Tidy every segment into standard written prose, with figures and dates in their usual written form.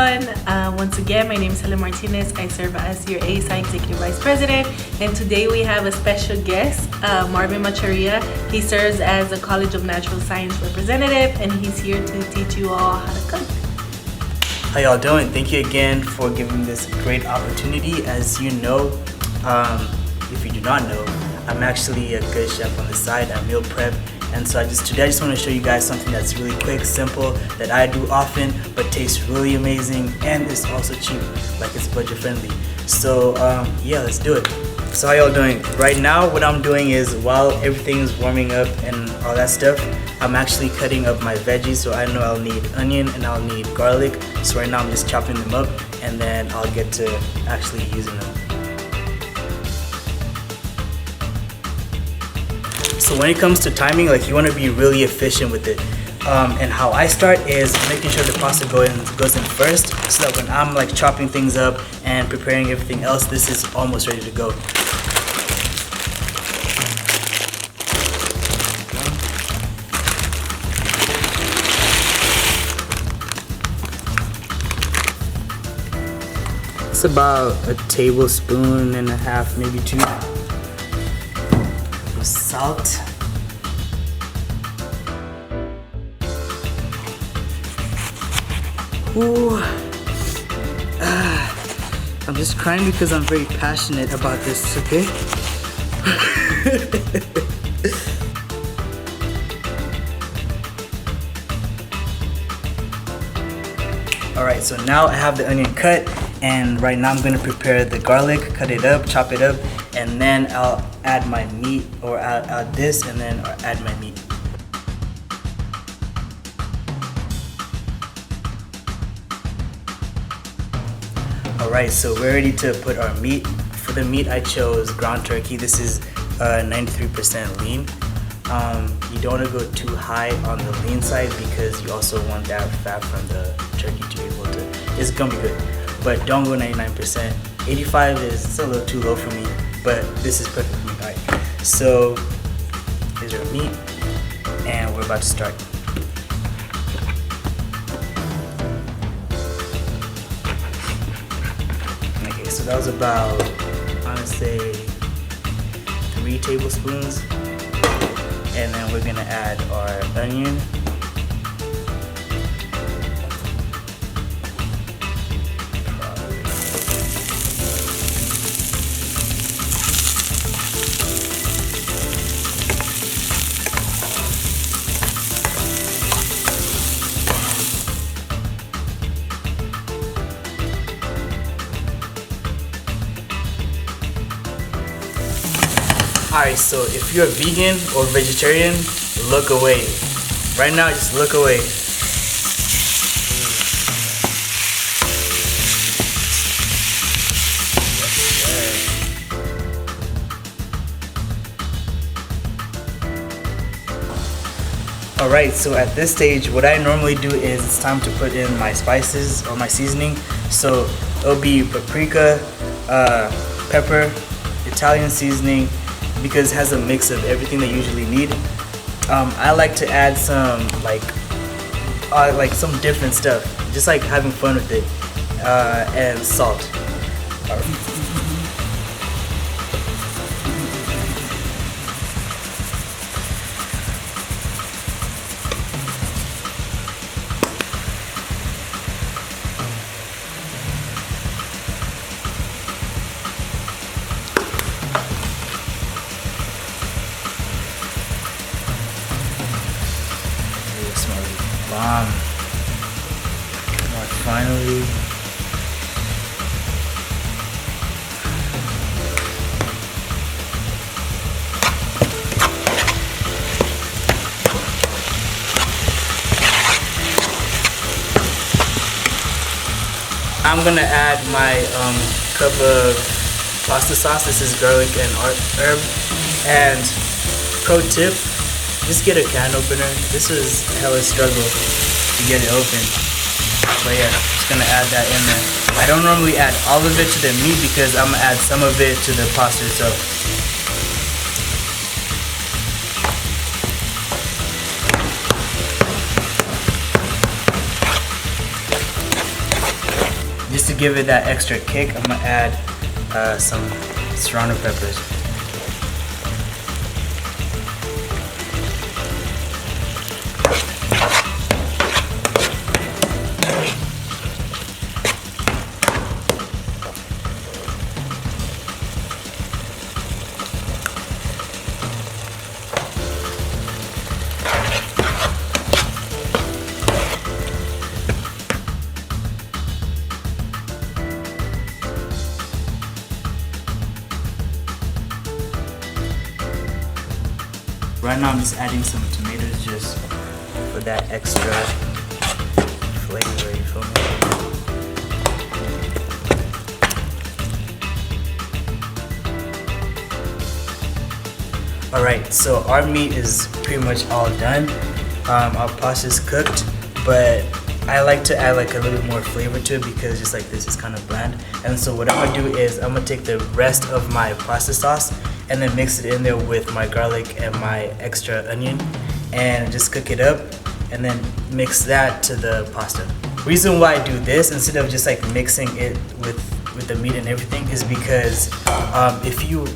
everyone. Once again, my name is Helen Martinez. I serve as your ASI Executive Vice President, and today we have a special guest, Marvin Macharia. He serves as a College of Natural Science representative, and he's here to teach you all how to cook. How y'all doing? Thank you again for giving me this great opportunity. As you know, if you do not know, I'm actually a good chef on the side. I meal prep. And so today I just want to show you guys something that's really quick, simple, that I do often, but tastes really amazing, and it's also cheap, like it's budget friendly. So yeah, let's do it. So how y'all doing? Right now, what I'm doing is, while everything's warming up and all that stuff, I'm actually cutting up my veggies. So I know I'll need onion and I'll need garlic. So right now I'm just chopping them up, and then I'll get to actually using them. So when it comes to timing, like, you want to be really efficient with it. And how I start is making sure the pasta goes in first, so that when I'm like chopping things up and preparing everything else, this is almost ready to go. It's about a tablespoon and a half, maybe 2. Salt. Ooh. I'm just crying because I'm very passionate about this, okay? Alright, so now I have the onion cut, and right now I'm going to prepare the garlic, cut it up, chop it up, and then I'll add my meat, or add this, and then add my meat. Alright, so we're ready to put our meat. For the meat, I chose ground turkey. This is 93% lean. You don't want to go too high on the lean side, because you also want that fat from the turkey to be able to, it's gonna be good. But don't go 99%. 85 is, it's a little too low for me, but this is perfect for me. Alright, so here's our meat, and we're about to start. Okay, so that was about, I would say, 3 tablespoons, and then we're gonna add our onion. Alright, so if you're a vegan or vegetarian, look away. Right now, just look away. Alright, so at this stage, what I normally do is it's time to put in my spices or my seasoning. So it'll be paprika, pepper, Italian seasoning, because it has a mix of everything they usually need. I like to add some like some different stuff, just like having fun with it, and salt. Bomb. Finally. I'm gonna add my cup of pasta sauce. This is garlic and herb. And pro tip, just get a can opener. This was hella struggle to get it open. But yeah, just gonna add that in there. I don't normally add all of it to the meat because I'm gonna add some of it to the pasta itself. just to give it that extra kick, I'm gonna add some serrano peppers. Right now I'm just adding some tomatoes just for that extra flavor, you feel me? Alright, so our meat is pretty much all done. Our pasta's cooked, but I like to add like a little bit more flavor to it because just like this is kind of bland. And so what I'm gonna do is I'm gonna take the rest of my pasta sauce and then mix it in there with my garlic and my extra onion and just cook it up and then mix that to the pasta. Reason why I do this instead of just like mixing it with the meat and everything is because if you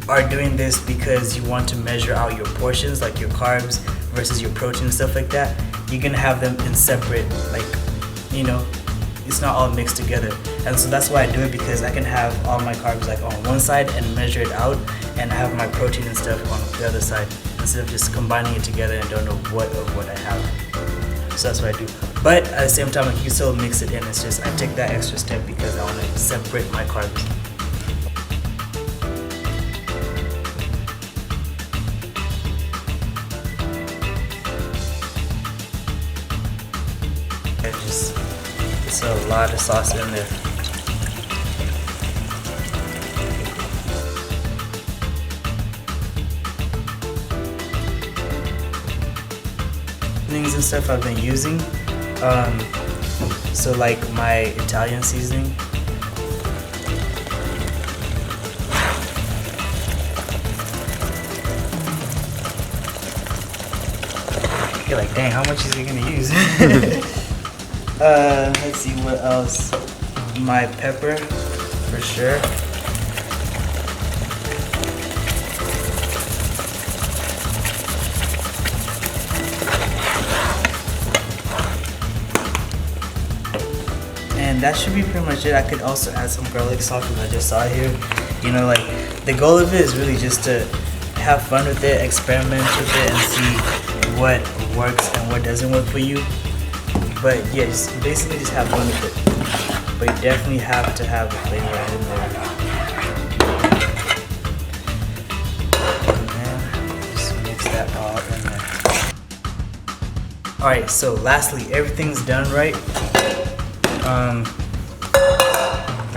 are doing this because you want to measure out your portions, like your carbs versus your protein and stuff like that, you're gonna have them in separate, like, you know, it's not all mixed together. And so that's why I do it, because I can have all my carbs like on one side and measure it out and have my protein and stuff on the other side instead of just combining it together and don't know what I have. So that's what I do. But at the same time, like, you still mix it in. It's just I take that extra step because I want to separate my carbs. And just it's a lot of sauce in there. Things and stuff I've been using, so like my Italian seasoning, you're like, dang, how much is he gonna use? Let's see what else. My pepper, for sure. And that should be pretty much it. I could also add some garlic salt because I just saw it here. You know, like, the goal of it is really just to have fun with it, experiment with it, and see what works and what doesn't work for you. But yeah, just basically just have fun with it. But you definitely have to have the flavor in there. And then just mix that all in there. Alright, so lastly, everything's done right. I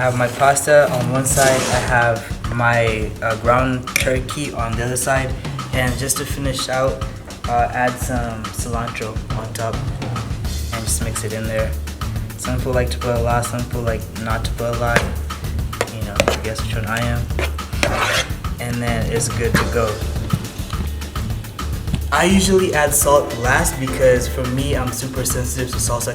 have my pasta on one side, I have my ground turkey on the other side, and just to finish out, add some cilantro on top and just mix it in there. Some people like to put a lot, some people like not to put a lot. You know, I guess which one I am. And then it's good to go. I usually add salt last because for me, I'm super sensitive to salt, so I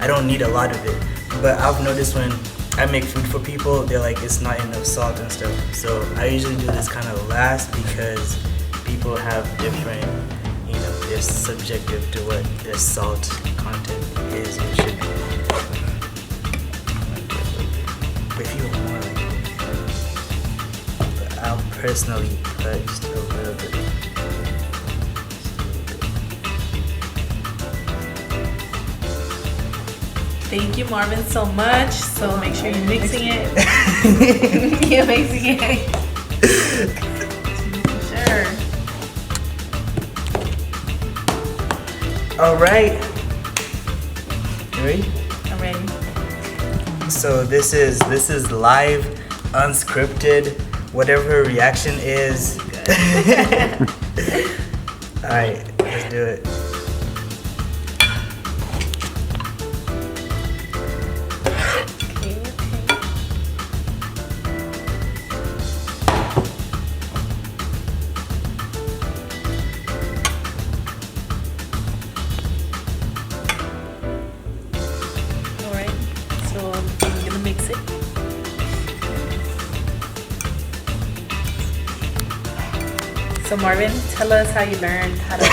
don't need a lot of it. But I've noticed when I make food for people, they're like, it's not enough salt and stuff. So I usually do this kind of last because people have different, you know, they're subjective to what their salt content is and should be. But if you want more, but I'll personally put just a little bit. Thank you, Marvin, so much. So make sure you're mixing it. You're mixing it. Sure. All right. You ready? I'm ready. So this is live, unscripted. Whatever her reaction is. All right, let's do it. So Marvin, tell us how you learned how to.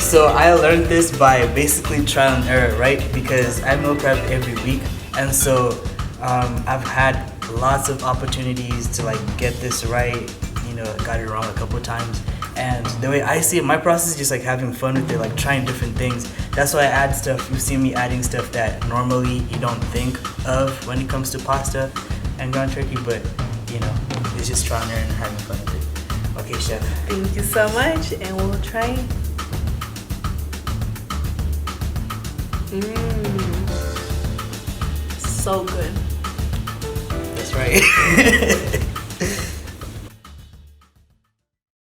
So I learned this by basically trial and error, right? Because I meal prep every week, and so I've had lots of opportunities to like get this right. You know, got it wrong a couple times. And the way I see it, my process is just like having fun with it, like trying different things. That's why I add stuff. You see me adding stuff that normally you don't think of when it comes to pasta and ground turkey, but you know, it's just trying and having fun with it. Okay, chef. Thank you so much, and we'll try. So good. That's right.